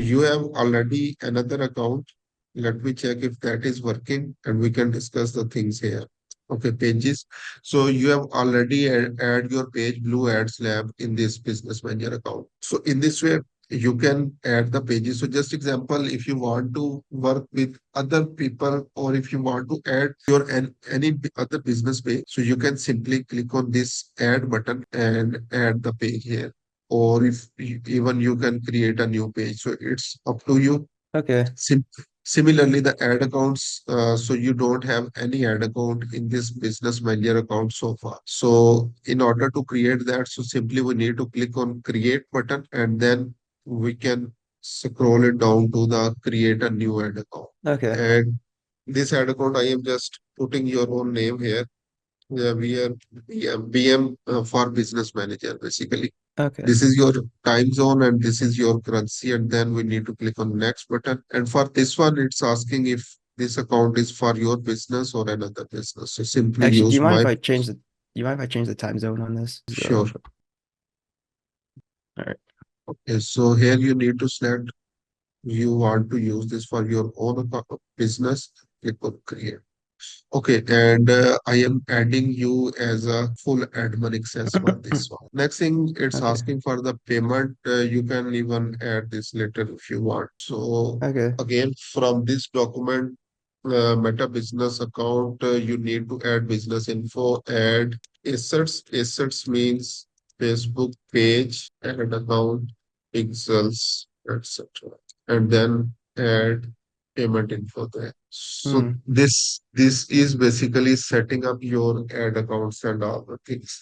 you have already another account. Let me check if that is working and we can discuss the things here. Okay, pages. So you have already add your page Blue Ads Lab in this business manager account. So in this way, you can add the pages. So just example, if you want to work with other people or if you want to add your any other business page, so you can simply click on this add button and add the page here. Or if even you can create a new page. So it's up to you. Okay. Similarly, the ad accounts, so you don't have any ad account in this business manager account so far. So in order to create that, so simply we need to click on create button and then we can scroll it down to the create a new ad account. Okay. And this ad account, I am just putting your own name here. Yeah, we are BM for business manager basically. Okay. This is your time zone and this is your currency, and then we need to click on next button. And for this one, it's asking if this account is for your business or another business. So simply Actually, use my do you mind if I change the time zone on this? sure. All right. Okay, so here you need to select you want to use this for your own business. Click on create. Okay, and I am adding you as a full admin access for this one. Next thing, it's Okay. asking for the payment. You can even add this later if you want. So Okay. again, from this document, Meta Business account, you need to add business info, add assets. Assets means Facebook page, add account, pixels, etc. And then add payment info there. So Hmm. this is basically setting up your ad accounts and all the things.